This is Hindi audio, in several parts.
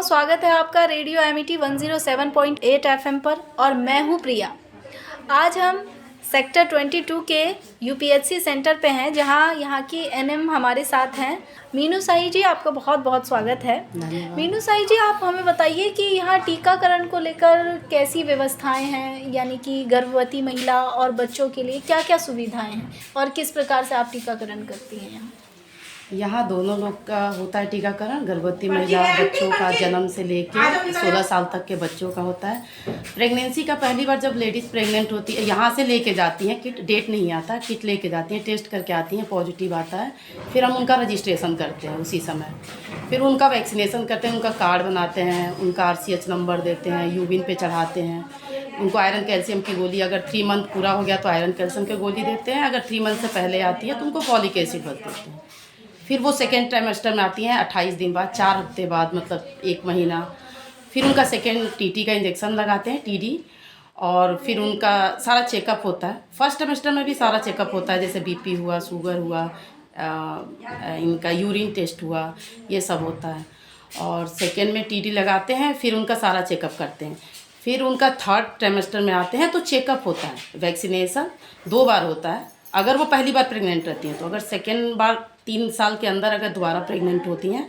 बहुत स्वागत है आपका रेडियो एमिटी 107.8 एफएम पर और मैं हूं प्रिया। आज हम सेक्टर 22 के यूपीएससी सेंटर पे हैं जहां यहाँ की एनएम हमारे साथ हैं। मीनू साई जी, आपका बहुत बहुत स्वागत है। मीनू साई जी, आप हमें बताइए कि यहाँ टीकाकरण को लेकर कैसी व्यवस्थाएं हैं, यानी कि गर्भवती महिला और बच्चों के लिए क्या क्या सुविधाएं हैं और किस प्रकार से आप टीकाकरण करती हैं यहाँ? यहाँ दोनों लोग का होता है टीकाकरण। गर्भवती महिला बच्चों का जन्म से लेकर 16 साल तक के बच्चों का होता है। प्रेगनेंसी का पहली बार जब लेडीज़ प्रेग्नेंट होती है यहाँ से लेके जाती हैं, किट डेट नहीं आता, किट लेके जाती हैं, टेस्ट करके आती हैं, पॉजिटिव आता है, फिर हम उनका रजिस्ट्रेशन करते हैं उसी समय। फिर उनका वैक्सीनेशन करते हैं, उनका कार्ड बनाते हैं, उनका RCH नंबर देते हैं, यूबिन पे चढ़ाते हैं, उनको आयरन कैल्शियम की गोली, अगर 3 मंथ पूरा हो गया तो आयरन कैल्शियम की गोली देते हैं, अगर 3 मंथ से पहले आती है तो उनको फॉलिक एसिड बस देते हैं। फिर वो सेकेंड ट्राइमेस्टर में आती हैं 28 दिन बाद, 4 हफ्ते बाद, मतलब 1 महीना। फिर उनका सेकेंड TT का इंजेक्शन लगाते हैं, TD, और फिर उनका सारा चेकअप होता है। फर्स्ट ट्राइमेस्टर में भी सारा चेकअप होता है, जैसे BP हुआ, शुगर हुआ, इनका यूरिन टेस्ट हुआ, ये सब होता है। और सेकेंड में TD लगाते हैं, फिर उनका सारा चेकअप करते हैं। फिर उनका थर्ड ट्राइमेस्टर में आते हैं तो चेकअप होता है। वैक्सीनेशन 2 बार होता है अगर वो पहली बार प्रेग्नेंट रहती हैं तो। अगर सेकेंड बार 3 साल के अंदर अगर दोबारा प्रेग्नेंट होती हैं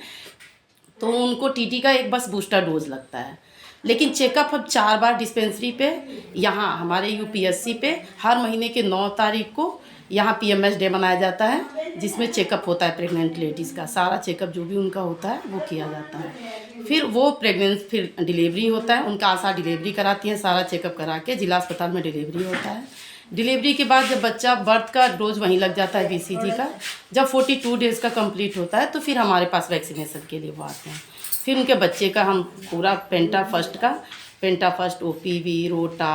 तो उनको TT का एक बस बूस्टर डोज लगता है। लेकिन चेकअप अब 4 बार डिस्पेंसरी पे, यहाँ हमारे UPSC पे हर महीने के 9 तारीख को यहाँ PMS डे मनाया जाता है, जिसमें चेकअप होता है प्रेग्नेंट लेडीज़ का। सारा चेकअप जो भी उनका होता है वो किया जाता है। फिर वो प्रेग्नेंट, फिर डिलीवरी होता है, उनका आशा डिलीवरी कराती हैं, सारा चेकअप करा के जिला अस्पताल में डिलीवरी होता है। डिलीवरी के बाद जब बच्चा, बर्थ का डोज वहीं लग जाता है BCG का, जब 42 डेज़ का कंप्लीट होता है तो फिर हमारे पास वैक्सीनेशन के लिए वो आते हैं। फिर उनके बच्चे का हम पूरा पेंटा फर्स्ट, OPV, रोटा,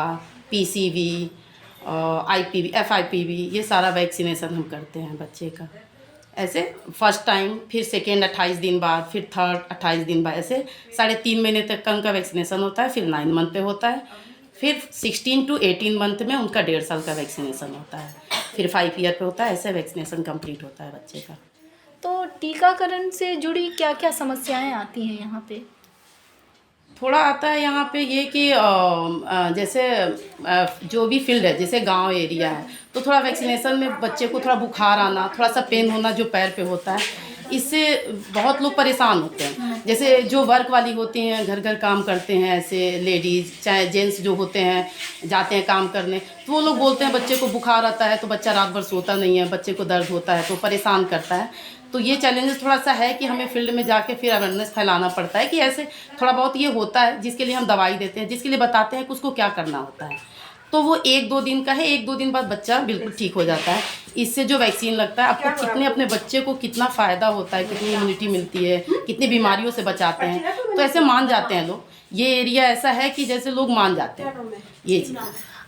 PCV, IPV, FIPV, ये सारा वैक्सीनेशन हम करते हैं बच्चे का। ऐसे फर्स्ट टाइम, फिर सेकेंड 28 दिन बाद, फिर थर्ड 28 दिन बाद, ऐसे 3.5 महीने तक का उनका वैक्सीनेशन होता है। फिर 9 मंथ पे होता है। फिर 16 to 18 मंथ में उनका 1.5 साल का वैक्सीनेशन होता है। फिर 5 ईयर पे होता है। ऐसे वैक्सीनेशन कंप्लीट होता है बच्चे का। तो टीकाकरण से जुड़ी क्या क्या समस्याएं आती हैं यहाँ पे? थोड़ा आता है यहाँ पे ये कि जैसे जो भी फील्ड है, जैसे गांव एरिया है तो थोड़ा वैक्सीनेशन में बच्चे को थोड़ा बुखार आना, थोड़ा सा पेन होना जो पैर पे होता है, इससे बहुत लोग परेशान होते हैं। जैसे जो वर्क वाली होती हैं, घर घर काम करते हैं, ऐसे लेडीज़ चाहे जेंट्स जो होते हैं, जाते हैं काम करने, तो वो लोग बोलते हैं बच्चे को बुखार आता है तो बच्चा रात भर सोता नहीं है, बच्चे को दर्द होता है तो परेशान करता है। तो ये चैलेंजेस थोड़ा सा है कि हमें फील्ड में जाके फिर अवेयरनेस फैलाना पड़ता है कि ऐसे थोड़ा बहुत ये होता है, जिसके लिए हम दवाई देते हैं, जिसके लिए बताते हैं कि उसको क्या करना होता है। तो वो 1-2 दिन का है, 1-2 दिन बाद बच्चा बिल्कुल ठीक हो जाता है। इससे जो वैक्सीन लगता है, आपको कितने, अपने बच्चे को कितना फ़ायदा होता है, कितनी इम्यूनिटी मिलती है, कितनी बीमारियों से बचाते हैं, तो ऐसे मान जाते हैं लोग। ये एरिया ऐसा है कि जैसे लोग मान जाते हैं ये चीज़।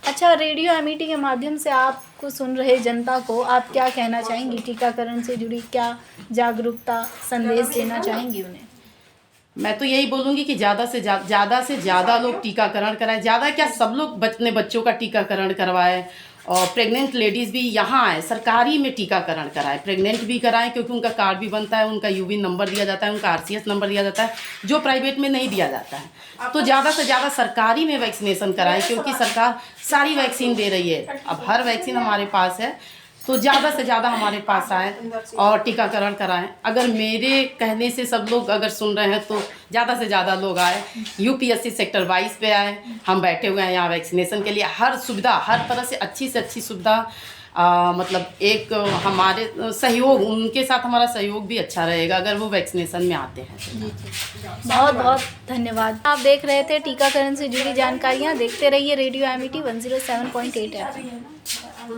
अच्छा, रेडियो एमिटी के माध्यम से आपको सुन रहे जनता को आप क्या कहना चाहेंगी? टीकाकरण से जुड़ी क्या जागरूकता संदेश देना चाहेंगी उन्हें? मैं तो यही बोलूँगी कि ज़्यादा से ज़्यादा लोग टीकाकरण कराएं। ज़्यादा क्या, सब लोग अपने बच्चों का टीकाकरण करवाएं और प्रेग्नेंट लेडीज़ भी यहाँ आए, सरकारी में टीकाकरण कराएं, प्रेग्नेंट भी कराएं, क्योंकि उनका कार्ड भी बनता है, उनका यूबिन नंबर दिया जाता है, उनका RCH नंबर दिया जाता है, जो प्राइवेट में नहीं दिया जाता है। तो ज़्यादा से ज़्यादा सरकारी में वैक्सीनेशन कराएं, क्योंकि सरकार सारी वैक्सीन दे रही है। अब हर वैक्सीन हमारे पास है, तो ज़्यादा से ज़्यादा हमारे पास आए और टीकाकरण कराएं। अगर मेरे कहने से सब लोग अगर सुन रहे हैं तो ज़्यादा से ज़्यादा लोग आए, UPSC सेक्टर 22 पे आए। हम बैठे हुए हैं यहाँ वैक्सीनेशन के लिए। हर सुविधा, हर तरह से अच्छी सुविधा, मतलब एक हमारे सहयोग, उनके साथ हमारा सहयोग भी अच्छा रहेगा अगर वो वैक्सीनेशन में आते हैं। बहुत बहुत धन्यवाद। आप देख रहे थे टीकाकरण से जुड़ी जानकारियाँ। देखते रहिए रेडियो एमिटी 107.8 FM।